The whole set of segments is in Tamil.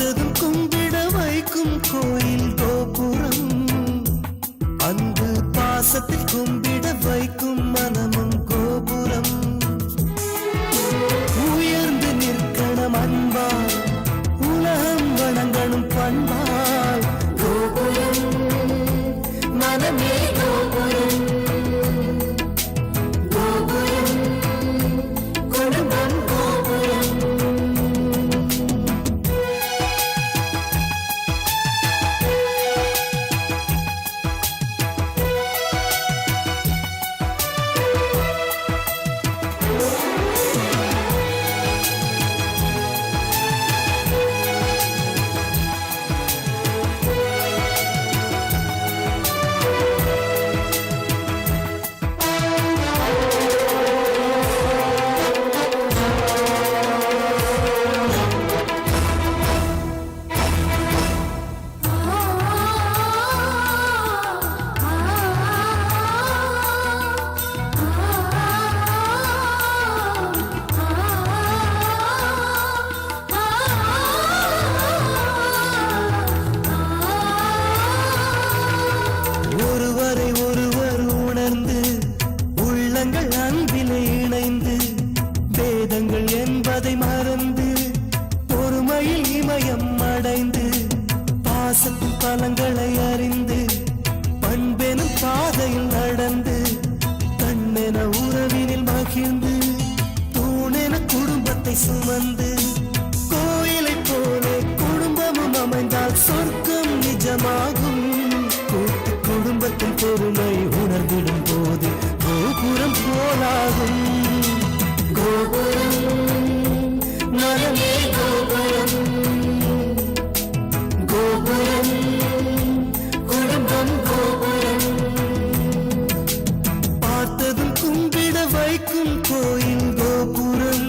பார்த்ததும் கும்பிட வைக்கும் கோயில் கோபுரம், அன்பு பாசத்தில் கும்பிட வைக்கும் மனமும் கோபுரம். உயர்ந்து நிற்கணும் அன்பால், உலகம் வணங்கணும் பண்பால். கோபுரம் மனமே கோபுரம், கோபுரம் குடும்பம் கோபுரம். ஒருவரை ஒருவர் உணர்ந்து உள்ளங்கள் அன்பிலே இணைந்து, வேதங்கள் என்பதை மறந்து பொறுமையில் இமயம் அடைந்து, பாசத்தின் பலங்களை அறிந்து பண்பெனும் பாதையில் நடந்து, கண்ணென உறவினில் மகிழ்ந்து தூணென குடும்பத்தை சுமந்து, கோயிலை போலே குடும்பமும் அமைந்தால் சொர்க்கம் நிஜமாகும். கூட்டு குடும்பத்தின் பொறுமை உணர்ந்திடும் போது கோபுரம் போலாகும். கோபுரம் மனமே கோபுரம், கோபுரம் குடும்பம் கோபுரம். பார்த்ததும் கும்பிட வைக்கும் கோயில் கோபுரம்,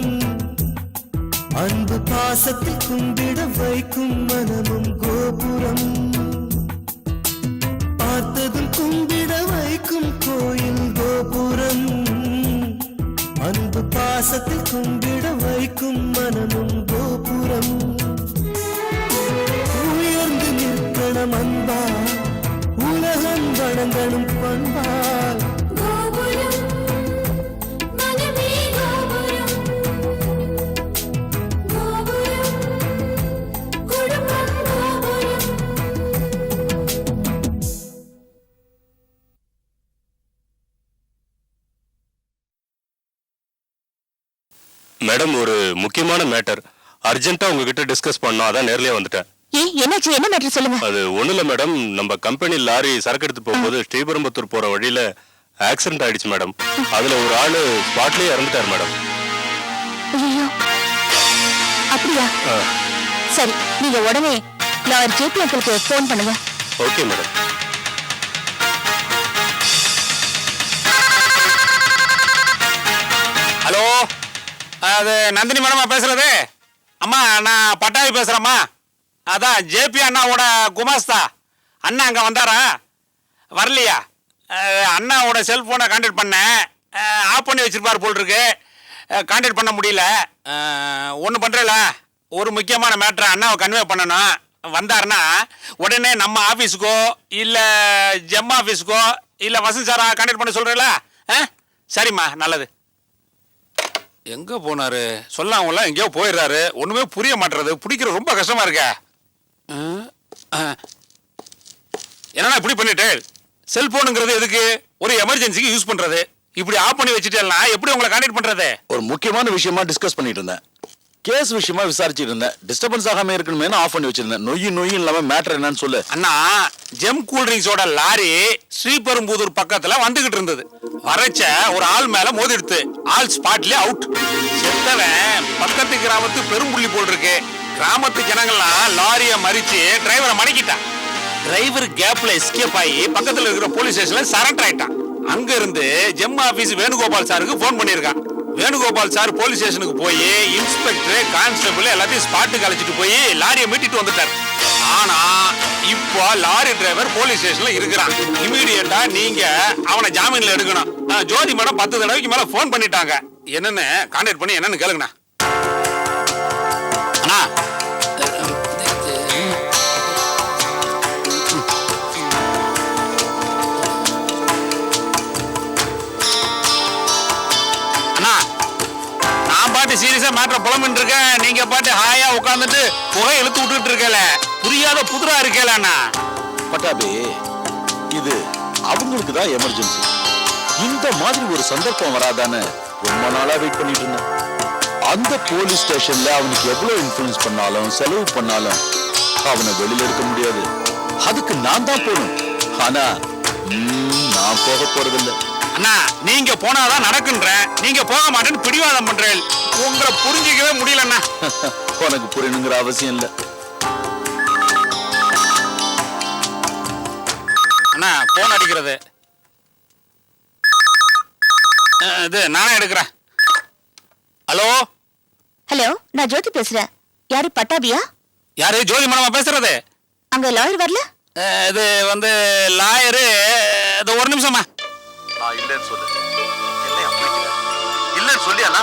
அன்பு பாசத்தில் கும்பிட வைக்கும் மனமும் கோபுரம். பார்த்ததும் கும்பிட வைக்கும் கோயில் கோபுரம், அன்பு பாசத்தில் கும்பிட வைக்கும் மனமும் கோபுரம். உயர்ந்து நிற்கணும் அன்பால், உலகம் வணங்கணும் பண்பால். மேடம், ஒரு முக்கியமான மேட்டர் அர்ஜென்ட்டா உங்ககிட்ட டிஸ்கஸ் பண்ணோம், அதான் நேர்லயே வந்துட்டேன். என்னாச்சு? என்ன மேட்டர் சொல்லுங்க. அது ஒண்ணும் இல்ல மேடம், நம்ம கம்பெனி லாரி சரக்கு எடுத்து போகும்போது ஸ்ரீபெரும்புத்தூர் போற வழியில ஆக்சிடென்ட் ஆயிடுச்சு மேடம். அதுல ஒரு ஆளு ஸ்பாட்லயே இறந்துட்டார் மேடம். ஐயோ, அப்படியா? சரி, நீங்க உடனே லாயர் ஜேபி அங்கிளுக்கு போன் பண்ணுங்க. Okay madam. ஹலோ, அது நந்தினி மேடமா பேசுறது? அம்மா, நான் பட்டாவி பேசுறேம்மா. அதான் ஜேபி அண்ணாவோட குமாஸ்தா அண்ணா அங்கே வந்தாரா? வரலையா? அண்ணாவோட செல்ஃபோனை கான்டாக்ட் பண்ணேன், ஆஃப் பண்ணி வச்சிருப்பார் போல் இருக்கு, கான்டாக்ட் பண்ண முடியல. ஒன்று பண்ணுறல, ஒரு முக்கியமான மேட்ரை அண்ணாவை கன்வே பண்ணணும். வந்தாருன்னா உடனே நம்ம ஆஃபீஸுக்கோ இல்லை ஜெம் ஆஃபீஸுக்கோ இல்லை வசந்த் சாரா கான்டாக்ட் பண்ண சொல்கிறீங்களா? சரிம்மா, நல்லது. எங்கே போனாரு? சொல்லாமலாம் எங்கேயோ போயிடுறாரு, ஒன்றுமே புரிய மாட்டுறது, பிடிக்கிறது ரொம்ப கஷ்டமாக இருக்க. என்னன்னா இப்படி பண்ணிட்டு? செல்போனுங்கிறது எதுக்கு? ஒரு எமர்ஜென்சிக்கு யூஸ் பண்ணுறது. இப்படி ஆஃப் பண்ணி வச்சுட்டேன்னா எப்படி உங்களை கான்டாக்ட் பண்ணுறது? ஒரு முக்கியமான விஷயமா டிஸ்கஸ் பண்ணிட்டு இருந்தேன், கேஸ் விஷயமா விசாரிச்சுட்டு இருந்தேன். டிஸ்டர்பன்ஸ் ஆகாம இருக்கணுமே ஆஃப் பண்ணி வச்சிருந்தேன். நொய்யும் இல்லாம மேட்டர் என்னன்னு சொல்லு. அண்ணா, ஜெம் கூல்ட்ரிங்ஸோட லாரி ஸ்ரீபெரும்புதூர் பக்கத்துல வந்துகிட்டு இருந்தது. வரைச்ச ஒரு ஆள் மேல மோதிடுத்து. ஆள் ஸ்பாட்லயே அவுட். செத்தவன் பக்கத்து கிராமத்து பெரும்புள்ளி போல் இருக்கு. கிராமத்து ஜனங்கள்லாம் லாரிய மறிச்சு டிரைவரை மடக்கிட்டான். டிரைவர் கேப்ல எஸ்கேப் ஆகி பக்கத்துல இருக்கிற போலீஸ் ஸ்டேஷன்ல சரண்டர் ஆயிட்டான். அங்க இருந்து ஜெம் ஆபீஸ் வேணுகோபால் சாருக்கு போன் பண்ணிருக்கான். வேணுகோபால் சார் போலீஸ் ஸ்டேஷனுக்கு போய் இன்ஸ்பெக்டர் கான்ஸ்டபிள் எல்லாத்தையும் ஸ்பாட்டுக்கு அழைச்சிட்டு போய் லாரியை மீட்டிட்டு வந்துட்டார். ஆனா இப்போ லாரி டிரைவர் போலீஸ் ஸ்டேஷன்ல இருக்கிறான். இமீடியட்டா நீங்க அவனை ஜாமீன்ல எடுக்கணும். ஜோதி மேடம் 10 தடவைக்கு மேல போன் பண்ணிட்டாங்க. என்னன்னு கான்டாக்ட் பண்ணி என்னன்னு கேளுங்கண்ணா. அண்ணா, நீங்க பாட்டு ஹாயா உட்கார்ந்துட்டு புகை இழுத்து விட்டுட்டு இருக்கல, புரியாத புதுரா இருக்கல அண்ணா. பட்டாபி, இது அவங்களுக்கு தான் எமர்ஜென்சி. இந்த மாதிரி ஒரு சந்தர்ப்பம் வராதான்னு ரொம்ப நாளா வெயிட் பண்ணிட்டு இருந்தேன். அந்த போலீஸ் ஸ்டேஷன்ல அவனுக்கு எவ்வளவு இன்ஃபுளுன்ஸ் பண்ணாலும் செலவு பண்ணாலும் அவனை வெளியில எடுக்க முடியாது. அதுக்கு நான் தான் போகணும். ஆனா நான் போக போறதில்லை. அண்ணா நீங்க போனாதான் நடக்குன்ற, நீங்க போக மாட்டேன்னு பிடிவாதம் பண்றேன். உங்களை புரிஞ்சிக்கவே முடியலண்ணா. உனக்கு புரியணுங்கிற அவசியம் இல்லை. அண்ணா போன் அடிக்கிறது. இது நானே எடுக்கிறேன். ஹலோ ஹலோ, நான் ஜோதி பேசுறேன். யாரு, பட்டாபியா? யாரு? ஜோதி மேடமா பேசுறது? அங்க லாயர் வரல? இது வந்து லாயரு. இது ஒரு நிமிஷமா. நான் இல்லைன்னு சொல்லு. என்னையா பிடிக்கல? இல்லைன்னு சொல்லியானா?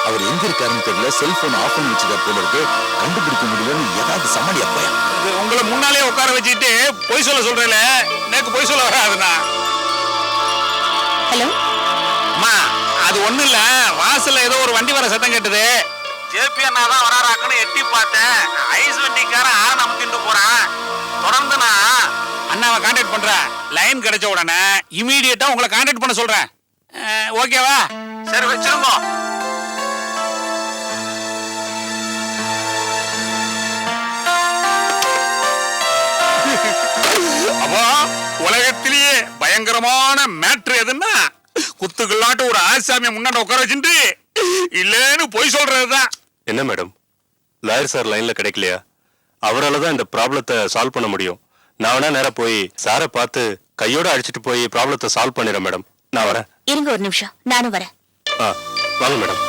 அவர் எங்க இருக்காருன்னு தெரியல. செல்போன் ஆஃப் பண்ணி வச்சுக்க போல இருக்கு. கண்டுபிடிக்க முடியலன்னு ஏதாவது சமாளி அப்பையா. உங்களை முன்னாலே உட்கார வச்சுட்டு பொய் சொல்றேல, எனக்கு பொய் சொல்ல வராதுண்ணா. ஹலோ அம்மா, அது ஒண்ணு இல்ல, வாசல்ல ஏதோ ஒரு வண்டி வர சத்தம் கேட்டது. ஜேபி அண்ணா தான் வராராக்குன்னு எட்டி பார்த்தேன். ஐஸ் வண்டிக்காரன் ஆரன் அமுத்திட்டு போறான். தொடர்ந்து நான் அண்ணாவை கான்டாக்ட் பண்றேன். லைன் கிடைச்ச உடனே இமீடியட்டா உங்களை கான்டாக்ட் பண்ண சொல்றேன். ஓகேவா? சரி வச்சிருங்க. அப்போ உலகத்திலேயே பயங்கரமான மேட்ரு எதுன்னா, குத்துக்கல்லாட்டு ஒரு ஆசாமியை முன்னாடி உட்கார வச்சுட்டு இல்லன்னு பொய் சொல்றதுதான். என்ன மேடம், லாயர் சார் லைன்ல கிடைக்கலையா? அவரால் தான் இந்த ப்ராப்ளத்தை சால்வ் பண்ண முடியும். நான் வேணா நேரா போய் சாரை பார்த்து கையோட அடிச்சிட்டு போய் ப்ராப்ளத்தை சால்வ் பண்ணிடுறேன் மேடம். நான் வரேன். இருங்க ஒரு நிமிஷம், நானும் வரேன். வாங்க மேடம்.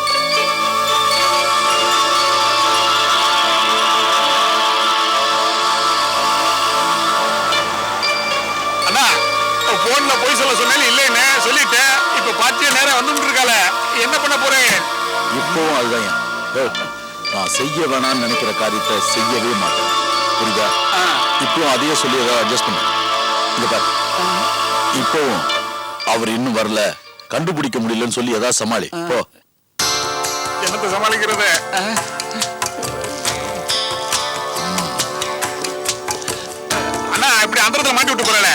அண்ணா போன்ல பொய் சொல்ல சொன்னேன் இல்லைன்னு சொல்லிட்டேன். இப்ப பாத்தியா நேரம் வந்துட்டு இருக்கால, என்ன பண்ண போறேன்? இப்பவும் அதுதான். நான் செய்ய வேணாம்னு நினைக்கிற காரியத்தை செய்யவே மாட்டேன். புரியுதா? இப்பவும் அதையே சொல்லி ஏதாவது அட்ஜஸ்ட் பண்ண. இந்த பாரு, இப்பவும் அவர் இன்னும் வரல, கண்டுபிடிக்க முடியலன்னு சொல்லி ஏதாவது சமாளி. போ. என்னத்தை சமாளிக்கிறது? அண்ணா இப்படி அந்தரத்துல மாட்டி விட்டு போறல.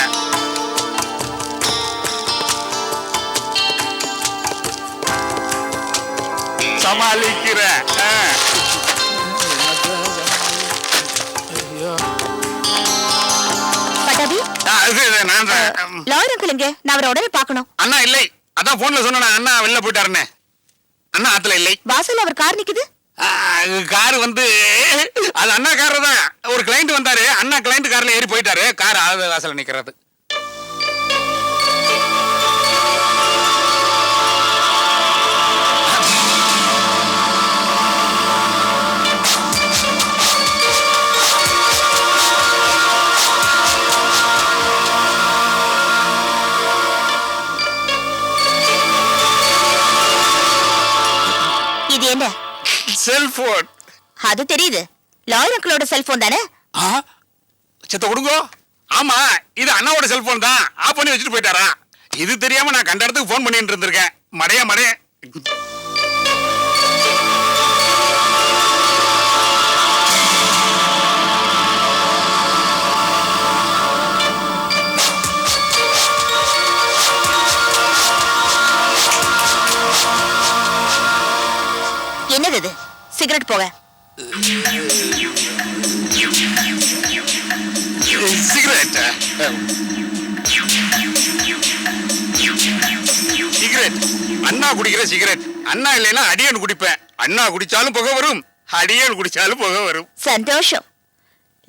சமாளிக்கிற. பட்டாபி, நான் லாயர் அங்கிள் எங்க? நான் அவரை உடனே பார்க்கணும். அண்ணா இல்லை, அதான் போன்ல சொன்ன அண்ணா வெளில போயிட்டாருன்னு. அண்ணா ஆத்துல இல்லை. வாசல்ல அவர் கார் நிக்குது. கார் வந்து அது அண்ணா கார் தான். ஒரு கிளைண்ட் வந்தாரு, அண்ணா கிளைண்ட் கார்ல ஏறி போயிட்டாரு. கார் வாசல்ல நிக்கிறது. இது என்ன? செல்போன். அது தெரியுது, லாயர் அங்கிளோட செல்போன் தானே? செத்த கொடுங்க. ஆமா, இது அண்ணாவோட செல்போன் தான். ஆஃப் பண்ணி வச்சுட்டு போயிட்டாரா? இது தெரியாம நான் கண்ட இடத்துக்கு போன் பண்ணிட்டு இருந்திருக்கேன். மடைய என்னது இது? சிகரெட் போக. சிகரெட். சிகரெட். அண்ணா குடிக்கிற சிகரெட். அண்ணா இல்லைன்னா அடியன் குடிப்பேன். அண்ணா குடிச்சாலும் புகை வரும், அடியன் குடிச்சாலும் புகை வரும். சந்தோஷம்.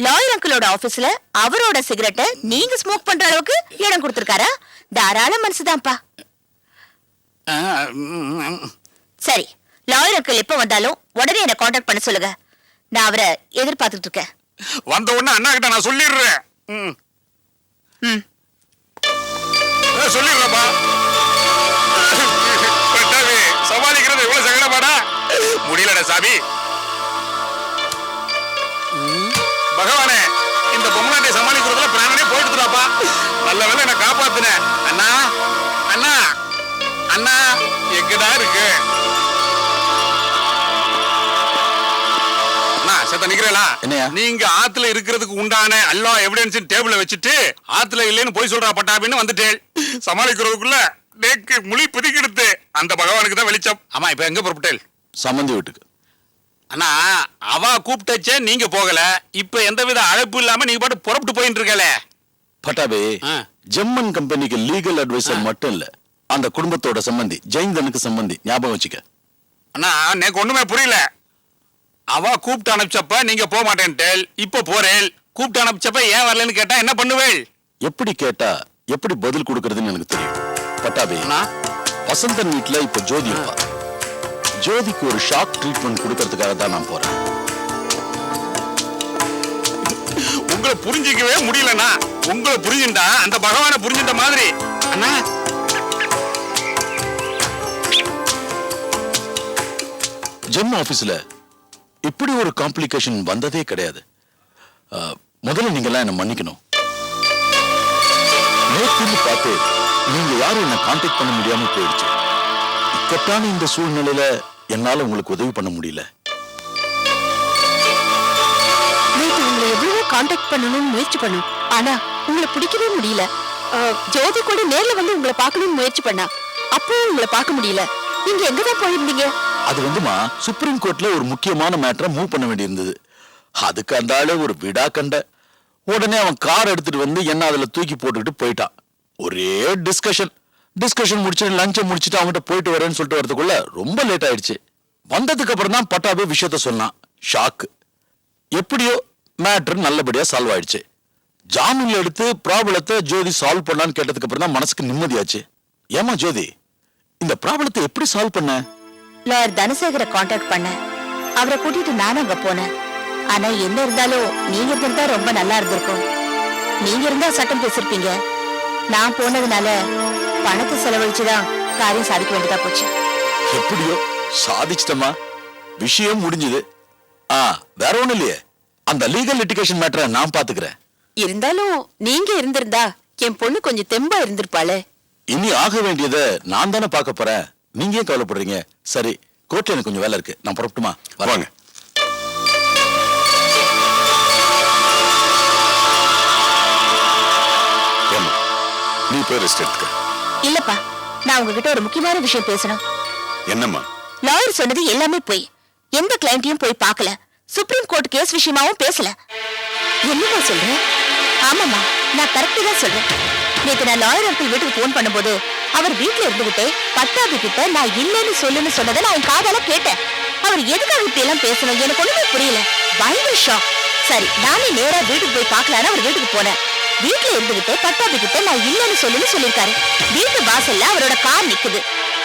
லாயர் அங்கிளோட ஆபீஸ்ல அவரோட சிகரெட்டை நீங்க ஸ்மோக் பண்ற அளவுக்கு இடம் கொடுத்திருக்காரா? தாராள மனசுதான்ப்பா. சரி, லாயர் அங்கிள் எப்ப வந்தாலும் உடனே என்ன கான்டாக்ட் பண்ண சொல்லுங்க. நான் அவரை எதிர்பார்த்துட்டு இருக்கேன். வந்த உடனே அண்ணா கிட்ட நான் சொல்லிடுறேன். சொல்லிடுறப்பா. சமாளிக்கிறது எவ்வளவு சங்கடமாடா. முடியலடா சாமி. பகவானே, இந்த பொம்மநாட்டை சமாளிக்கிறதுல பிராணனே போயிடுதுடாப்பா. நல்ல வேலை என்ன காப்பாத்துனேன். அண்ணா அண்ணா அண்ணா எங்கடா இருக்கு செத்த நிக்கிறீங்களா? என்னையா? நீங்க ஆத்துல இருக்கிறதுக்கு உண்டான எல்லா எவிடன்ஸ் டேபிள்ல வச்சுட்டு ஆத்துல இல்லைன்னு போய் சொல்றா பட்டாபின்னு வந்துட்டேன். சமாளிக்கிறதுக்குள்ள டேக்கு முழி பிதிக்கிடுத்து. அந்த பகவானுக்கு தான் வெளிச்சம். ஆமா, இப்ப எங்க புறப்பட்டேன்? சம்பந்தி வீட்டுக்கு. அண்ணா, அவ கூப்பிட்டச்சே நீங்க போகல. இப்ப எந்தவித அழைப்பு இல்லாம நீங்க பாட்டு புறப்பட்டு போயிட்டு இருக்கல. பட்டாபே, ஜெம்மன் கம்பெனிக்கு லீகல் அட்வைசர் மட்டும் இல்ல, அந்த குடும்பத்தோட சம்பந்தி ஜெயந்தனுக்கு சம்பந்தி. ஞாபகம் வச்சுக்க. அண்ணா, எனக்கு ஒண்ணுமே புரியல. அவ கூப்பிட்டு அனுப்பிச்சப்ப நீங்க போக மாட்டேன்ட்டேல், இப்ப போறேன். கூப்பிட்டு அனுப்பிச்சப்ப ஏன் வரலன்னு கேட்டா என்ன பண்ணுவேள்? எப்படி கேட்டா எப்படி பதில் கொடுக்கறதுன்னு எனக்கு தெரியும். பட்டாபே, வசந்தன் வீட்டுல இப்ப ஜோதி இருப்பா. ஜோதிக்கு ஒரு ஷாக் ட்ரீட்மெண்ட் கொடுக்கறதுக்காக தான் நான் போறேன். உங்களை புரிஞ்சிக்கவே முடியலண்ணா. உங்களை புரிஞ்சுட்டா அந்த பகவானை புரிஞ்சுட்ட மாதிரி. அண்ணா, ஜெம் ஆபீஸ்ல இப்படி ஒரு காம்ப்ளிகேஷன் வந்ததே கிடையாது. முதல்ல நீங்க எல்லாம் என்ன மன்னிக்கணும். நேற்று பார்த்து நீங்க யாரும் என்ன கான்டாக்ட் பண்ண முடியாம போயிடுச்சு. இக்கட்டான இந்த சூழ்நிலையில என்னால உங்களுக்கு உதவி பண்ண முடியல. நேத்து உங்களை எவ்வளவோ கான்டாக்ட் பண்ணணும்னு முயற்சி பண்ணும், ஆனா உங்களை பிடிக்கவே முடியல. ஜோதி கூட நேர்ல வந்து உங்களை பார்க்கணும்னு முயற்சி பண்ணா, அப்பவும் உங்களை பார்க்க முடியல. நீங்க எங்கதான் போயிருந்தீங்க? அது வந்துமா, சுப்ரீம் கோர்ட்ல ஒரு முக்கியமான மேட்டரை மூவ் பண்ண வேண்டியிருந்தது. அதுக்கு அந்த ஆளு ஒரு விடா கண்ட. உடனே அவன் கார் எடுத்துட்டு வந்து என்ன அதுல தூக்கி போட்டுக்கிட்டு போயிட்டான். ஒரே டிஸ்கஷன் முடிச்சுட்டு லஞ்சை முடிச்சுட்டு அவங்ககிட்ட போயிட்டு வரேன்னு சொல்லிட்டு வரதுக்குள்ள ரொம்ப லேட் ஆயிடுச்சு. வந்ததுக்கு அப்புறம் தான் பட்டாபே விஷயத்த சொன்னான். ஷாக்கு. எப்படியோ மேட்டர் நல்லபடியா சால்வ் ஆயிடுச்சு. ஜாமீன்ல எடுத்து ப்ராப்ளத்தை ஜோதி சால்வ் பண்ணான்னு கேட்டதுக்கு அப்புறம் தான் மனசுக்கு நிம்மதியாச்சு. ஏமா ஜோதி, இந்த ப்ராப்ளத்தை எப்படி சால்வ் பண்ண? லாயர் தனசேகரை கான்டாக்ட் பண்ண, அவரை கூட்டிட்டு நானும் அங்க போனேன். ஆனா என்ன இருந்தாலும் நீங்க இருந்தா ரொம்ப நல்லா இருந்திருக்கும். நீங்க இருந்தா சட்டம் பேசிருப்பீங்க. நான் போனதுனால பணத்தை செலவழிச்சுதான் காரியம் சாதிக்க வேண்டியதா போச்சு. எப்படியோ சாதிச்சிட்டமா, விஷயம் முடிஞ்சது. வேற ஒண்ணு இல்லையே, அந்த லீகல் லிட்டிகேஷன் மேட்டரை நான் பாத்துக்கிறேன். இருந்தாலும் நீங்க இருந்திருந்தா என் பொண்ணு கொஞ்சம் தெம்பா இருந்திருப்பாளே. இனி ஆக வேண்டியதை நான் தானே பார்க்க போறேன். நீங்க ஏன் கவலைப்படுறீங்க? சரி, கோர்ட்ல எனக்கு கொஞ்சம் வேலை இருக்கு, நான் புறப்பட்டுமா? வாங்க. நீ போய் ரெஸ்ட் எடுத்துக்க. இல்லப்பா, நான் உங்ககிட்ட ஒரு முக்கியமான விஷயம் பேசணும். என்னம்மா? லாயர் சொன்னது எல்லாமே போய். எந்த கிளையண்ட்டையும் போய் பார்க்கல. சுப்ரீம் கோர்ட் கேஸ் விஷயமாவும் பேசல. என்னமா சொல்றேன்? ஆமாமா, நான் கரெக்டா தான் சொல்றேன். நேத்து நான் லாயர் அங்கிள் வீட்டுக்கு போன் பண்ணும்போது அவர் வீட்டுல இருந்துகிட்டே பட்டாபி கிட்ட நான் இல்லைன்னு சொல்லுன்னு சொன்னதை நான் என் காதால கேட்டேன். அவர் எதுக்காக இப்படி எல்லாம் பேசணும் எனக்கு ஒண்ணுமே புரியல. பயங்கர ஷாக். சரி, நானே நேரா வீட்டுக்கு போய் பார்க்கலான்னு அவர் வீட்டுக்கு போனேன். வீட்டுல இருந்துகிட்டே பட்டாபி கிட்ட நான் இல்லைன்னு சொல்லுன்னு சொல்லிருக்காரு. வீட்டு வாசல்ல அவரோட கார் நிக்குது.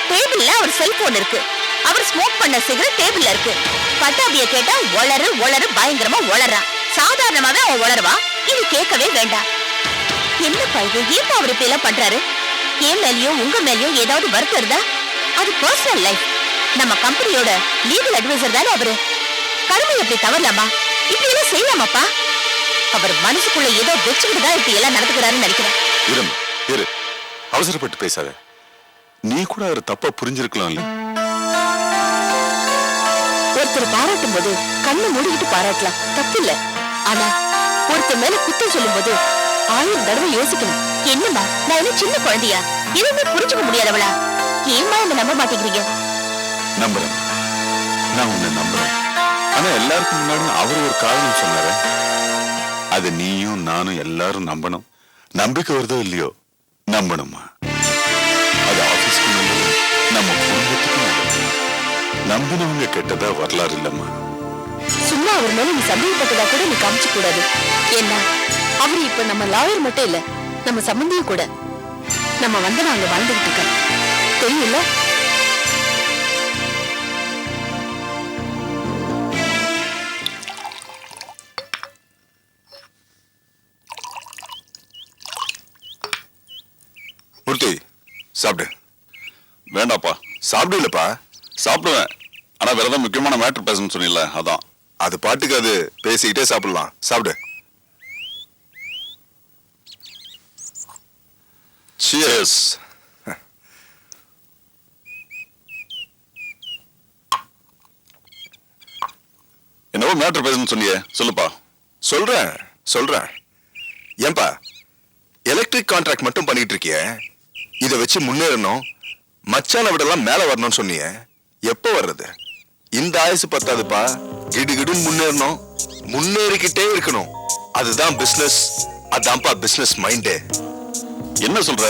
டேபிள்ல அவர் செல்போன் இருக்கு. அவர் ஸ்மோக் பண்ண சிகரெட் டேபிள்ல இருக்கு. பட்டாபிய கேட்டா ஒளரு பயங்கரமா ஒளறான். சாதாரணமாவே அவன் ஒளருவா. இது கேட்கவே வேண்டாம். என்ன பையன், ஏன் அவர் இப்படி எல்லாம் பண்றாரு? என் மேலயும் உங்க மேலயும் ஏதாவது வருத்தம் இருந்தா அது பர்சனல் லைஃப். நம்ம கம்பெனியோட லீகல் அட்வைசர் தானே அவரு. கடமை எப்படி தவறலாமா? இப்படி எல்லாம் செய்யலாமாப்பா? அவர் மனசுக்குள்ள ஏதோ வச்சுக்கிட்டு தான் இப்படி எல்லாம் நடந்துக்கிறாருன்னு நினைக்கிறேன். இரு, அவசரப்பட்டு பேசாத. நீ கூட அவர் தப்பா புரிஞ்சிருக்கலாம்ல. ஒருத்தர் பாராட்டும் போது கண்ணு மூடிக்கிட்டு பாராட்டலாம், தப்பு இல்ல. ஆனா ஒருத்தர் மேல குத்தம் சொல்லும் போது 1000 தடவை யோசிக்கணும். என்னம்மா, நான் என்ன சின்ன குழந்தையா? எதுவுமே புரிஞ்சுக்க முடியாதவளா? ஏமா என்ன நம்ப மாட்டேங்கிறீங்க? நம்புறேன், நான் உன்னை நம்புறேன். ஆனா எல்லாருக்கும் முன்னாடி அவர் ஒரு காரணம் சொன்னாரு. அது நீயும் நானும் எல்லாரும் நம்பணும். நம்பிக்கை வருதோ இல்லையோ நம்பணுமா? அது ஆபீஸ்க்கு நல்லது, நம்ம குடும்பத்துக்கும் நல்லது. நம்பினவங்க கெட்டதா வரலாறு இல்லம்மா. சும்மா அவர் மேல நீ சந்தேகப்பட்டதா கூட நீ காமிச்சு கூடாது. என்ன, அவரு இப்ப நம்ம லாயர் மட்டும் இல்ல, நம்ம சம்பந்தியும் கூட. நம்ம வந்து நாங்க வாழ்ந்துகிட்டு இருக்கோம், தெரியும்ல? மூர்த்தி, சாப்பிடு. வேண்டாப்பா. சாப்பிடலப்பா. சாப்பிடுவேன், ஆனா வேற ஏதாவது முக்கியமான மேட்டர் பேசணும்னு சொன்னீங்கல்ல, அதான். அது பாட்டுக்கு அது பேசிக்கிட்டே சாப்பிடலாம். சாப்பிடு. Cheers. ஏதோ மேட்டர் பேசணும்னு சொன்னியே, சொல்லுப்பா. சொல்றேன். ஏன்பா எலக்ட்ரிக் கான்ட்ராக்ட் மட்டும் பண்ணிட்டு இருக்கிய, இதை வச்சு முன்னேறணும், மச்சான விடலாம் மேல வரணும்னு சொன்னிய, எப்போ வர்றது? இந்த ஆயுசு பத்தாதுப்பா. கிடுகிடுன்னு முன்னேறணும், முன்னேறிக்கிட்டே இருக்கணும். அதுதான் பிசினஸ். அதான்ப்பா பிசினஸ் மைண்டே. என்ன சொல்ற?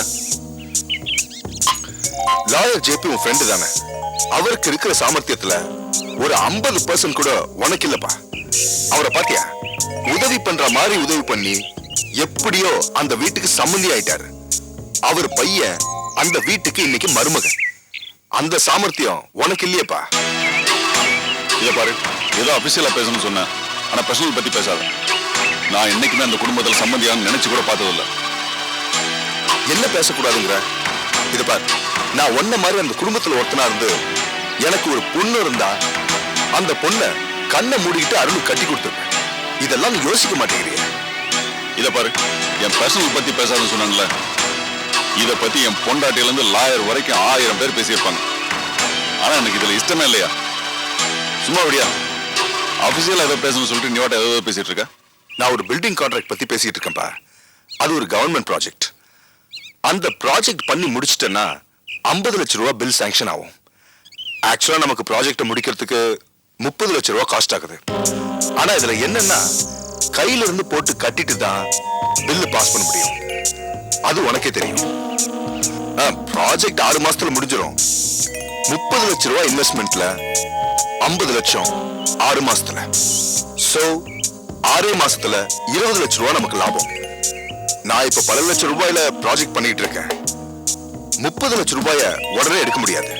லாயர் ஜேபி உன் ஃப்ரெண்டு தானே? அவருக்கு இருக்கிற சாமர்த்தியத்துல ஒரு 50% கூட உனக்கு இல்லப்பா. அவரை பாத்தியா? உதவி பண்ற மாதிரி உதவி பண்ணி எப்படியோ அந்த வீட்டுக்கு சம்மந்தி ஆயிட்டாரு. அவர் பையன் அந்த வீட்டுக்கு இன்னைக்கு மருமகன். அந்த சாமர்த்தியம் உனக்கு இல்லையப்பா. இதை பாரு, ஏதோ அபிஷியலா பேசணும்னு சொன்னேன், ஆனா பர்சனல் பத்தி பேசாத. நான் என்னைக்குமே அந்த குடும்பத்தில் சம்மந்தியான்னு நினைச்சு கூட பார்த்ததில்ல. என்ன பேசக்கூடாதுங்கிற? இத பாரு, நான் ஒன்ன மாதிரி அந்த குடும்பத்துல ஒருத்தனா இருந்து எனக்கு ஒரு பொண்ணு இருந்தா அந்த பொண்ணை கண்ணை மூடிக்கிட்டு அருள் கட்டி கொடுத்துருப்பேன். இதெல்லாம் நீ யோசிக்க மாட்டேங்கிறிய. இதை பாரு, என் பர்சனல் பத்தி பேசாதுன்னு சொன்னாங்கல்ல, இதை பத்தி என் பொண்டாட்டில இருந்து லாயர் வரைக்கும் 1000 பேர் பேசியிருப்பாங்க. ஆனா எனக்கு இதுல இஷ்டமே இல்லையா? சும்மா விடியா அபிஷியலா ஏதோ பேசணும்னு சொல்லிட்டு நீ வாட்ட ஏதோ பேசிட்டு இருக்க. நான் ஒரு பில்டிங் கான்ட்ராக்ட் பத்தி பேசிட்டு இருக்கேன்ப்பா. அது ஒரு கவர்மெண்ட் ப்ராஜெக்ட். அந்த ப்ராஜெக்ட் பண்ணி முடிச்சிட்டேன்னா 50 லட்ச ரூபா பில் சாங்ஷன் ஆகும். ஆக்சுவலா நமக்கு ப்ராஜெக்டை முடிக்கிறதுக்கு 30 லட்ச ரூபா காஸ்ட் ஆகுது. ஆனா இதுல என்னன்னா, கையில இருந்து போட்டு கட்டிட்டு தான் பில்லு பாஸ் பண்ண முடியும். அது உனக்கே தெரியும். ப்ராஜெக்ட் 6 மாசத்துல முடிஞ்சிடும். 30 லட்ச ரூபா இன்வெஸ்ட்மெண்ட்ல 50 லட்சம் 6 மாசத்துல. சோ 6 மாசத்துல 20 லட்ச ரூபா நமக்கு லாபம். நான் இப்ப பல லட்சம் ரூபாயில ப்ராஜெக்ட் பண்ணிட்டு இருக்கேன். 30 லட்ச ரூபாய உடனே எடுக்க முடியாது.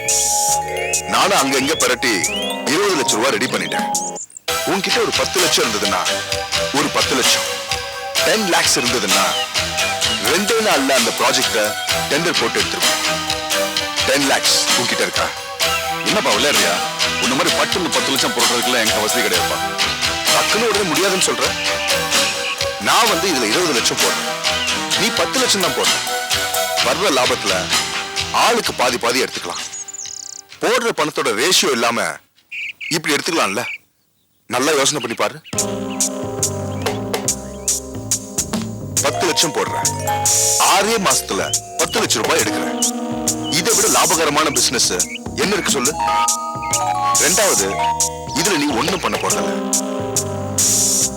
நானும் அங்க இங்க பரட்டி 20 லட்ச ரூபாய் ரெடி பண்ணிட்டேன். உன்கிட்ட ஒரு 10 லட்சம் இருந்ததுன்னா ஒரு 10 லட்சம், 10 lakhs இருந்ததுன்னா 2 நாள்ல அந்த ப்ராஜெக்ட டெண்டர் போட்டு எடுத்துருவோம். 10 lakhs உன்கிட்ட இருக்கா? என்னப்பா விளையாடுறியா? உன்ன மாதிரி பட்டுன்னு 10 லட்சம் போடுறதுக்குலாம் எங்க வசதி கிடையாதுப்பா. டக்குன்னு உடனே முடியாதுன்னு சொல்ற. நான் இதுல 20 லட்சம் போடுறேன், நீ 10 லட்சம் தான் போடுற. வர்ற லாபத்துல ஆளுக்கு பாதி பாதி எடுத்துக்கலாம். போடுற பணத்தோட ரேஷியோ இல்லாம இப்படி எடுத்துக்கலாம்ல? நல்லா யோசனை பண்ணி பாரு. 10 லட்சம் போடுற, 6 மாசத்துல 10 லட்சம் ரூபாய் எடுக்கிற. இதை விட லாபகரமான பிசினஸ் என்ன இருக்கு சொல்லு? ரெண்டாவது, இதுல நீ ஒண்ணும் பண்ண போறதில்ல.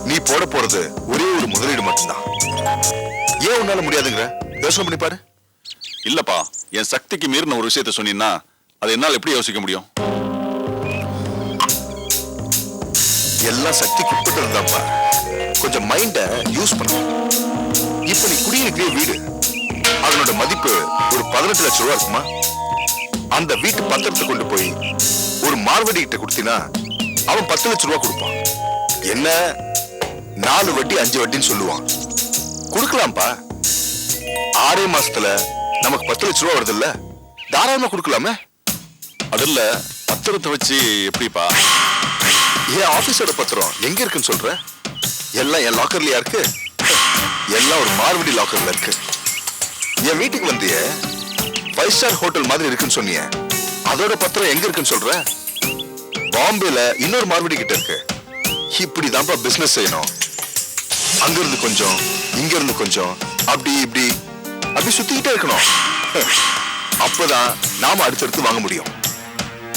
நீ போட போறது ஒரே ஒரு முதலீடு மட்டும்தான். ஏன் உன்னால முடியாதுங்கிற? யோசனை பண்ணி பாரு. இல்லப்பா, என் சக்திக்கு மீறின ஒரு விஷயத்த சொன்னீங்கன்னா அதை என்னால் எப்படி யோசிக்க முடியும்? எல்லாம் சக்திக்கு உட்பட்டதுதான்ப்பா. கொஞ்சம் மைண்ட யூஸ் பண்ணணும். இப்ப நீ குடியிருக்கிற வீடு, அதனோட மதிப்பு ஒரு 18 லட்சம் ரூபா இருக்குமா? அந்த வீட்டு பத்திரத்தை கொண்டு போய் ஒரு மார்வடி கிட்ட கொடுத்தீங்கன்னா அவன் 10 லட்சம் ரூபா கொடுப்பான். என்ன 4 வட்டி 5 வட்டின்னு சொல்லுவான். கொடுக்கலாம்ப்பா. 6 மாசத்துல நமக்கு 10 லட்சம் ரூபா வருது இல்ல? தாராளமா கொடுக்கலாமே. அதுல பத்திரத்தை வச்சு எப்படிப்பா? என் ஆபீஸோட பத்திரம் எங்க இருக்குன்னு சொல்ற? எல்லாம் என் லாக்கர்லயா இருக்கு? எல்லாம் ஒரு மார்வடி லாக்கர்ல இருக்கு. என் வீட்டுக்கு வந்திய 5 ஸ்டார் ஹோட்டல் மாதிரி இருக்குன்னு சொன்னிய, அதோட பத்திரம் எங்க இருக்குன்னு சொல்ற? பாம்பேல இன்னொரு மார்வடி கிட்ட இருக்கு. இப்படிதான்ப்பா பிசினஸ் செய்யணும். அங்க இருந்து கொஞ்சம், இங்க இருந்து கொஞ்சம், அப்படி இப்படி அப்படி சுத்திக்கிட்டே இருக்கணும். அப்பதான் நாம அடுத்தடுத்து வாங்க முடியும்.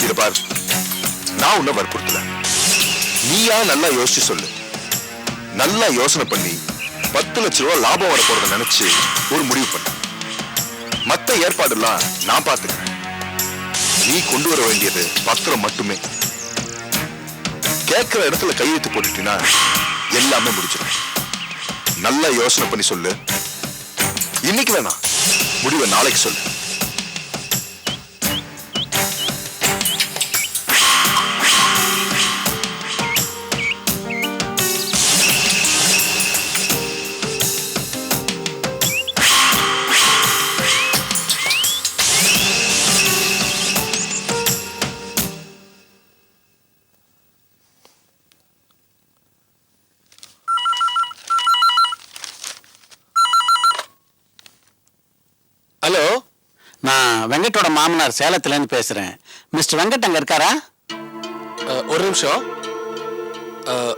இத பாரு, நான் உன்னை வற்புறுத்தல. நீயா நல்லா யோசிச்சு சொல்லு. நல்லா யோசனை பண்ணி 10 லட்சம் ரூபாய் லாபம் வர போறத நினைச்சு ஒரு முடிவு பண்ணு. மத்த ஏற்பாடுலாம் நான் பாத்துக்கிறேன். நீ கொண்டு வர வேண்டியது பத்திரம் மட்டுமே. கேட்கிற இடத்துல கையெழுத்து போட்டுட்டீங்கன்னா எல்லாமே முடிச்சிடும். நல்லா யோசனை பண்ணி சொல்லு. இன்னைக்கு வேணாம், முடிவை நாளைக்கு சொல்லு. ஹலோ, நான் வெங்கட்டோட மாமனார் சேலத்துலேருந்து பேசுகிறேன். மிஸ்டர் வெங்கட் அங்கே இருக்காரா? ஒரு நிமிஷம்.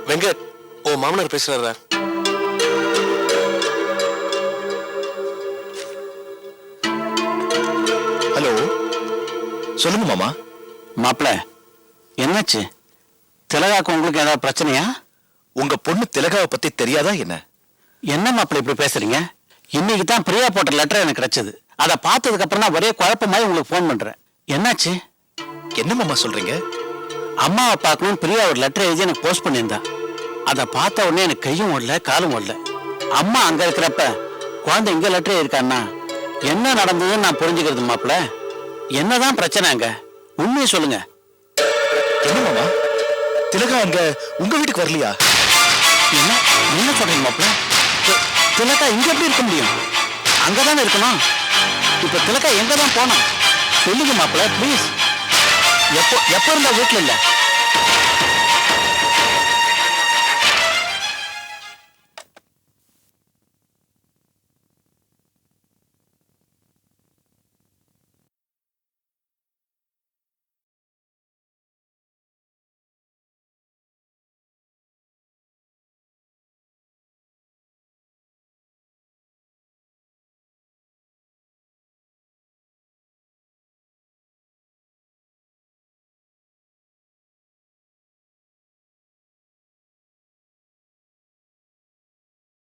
வெங்கட் ஓ மாமனார் பேசுறாரா? ஹலோ, சொல்லுங்க மாமா. மாப்பிள்ள என்னாச்சு? திலகாக்கு உங்களுக்கு ஏதாவது பிரச்சனையா? உங்க பொண்ணு திலகாவை பத்தி தெரியாதா என்ன? என்ன மாப்பிள்ள இப்படி பேசுறீங்க? இன்னைக்கு தான் பிரியா போட்ட லெட்டர் எனக்கு கிடைச்சது. அதை பார்த்ததுக்கு அப்புறம் தான் ஒரே குழப்பமாய் உங்களுக்கு ஃபோன் பண்றேன். என்னாச்சு? என்ன மாமா சொல்றீங்க? அம்மாவை பார்க்கணும்னு பிரியா ஒரு லெட்டர் எழுதி எனக்கு போஸ்ட் பண்ணியிருந்தா. அதை பார்த்த உடனே எனக்கு கையும் ஓடல காலும் ஓடல. அம்மா அங்க இருக்கிறப்ப குழந்தை இங்க லெட்டர் இருக்கான்னா என்ன நடந்ததுன்னு நான் புரிஞ்சுக்கிறது மாப்பிள்ள. என்னதான் பிரச்சனை அங்க? உண்மையை சொல்லுங்க. என்ன மாமா, திலகா அங்க உங்க வீட்டுக்கு வரலையா? என்ன என்ன சொல்றீங்க மாப்பிள்ள? திலகா இங்க எப்படி இருக்க முடியும்? அங்கதானே இருக்கணும். இப்ப திலகா எங்க தான் போனோம்? சொல்லுங்க மாப்பிள்ள ப்ளீஸ். எப்போ இருந்தா வீட்டுல இல்ல?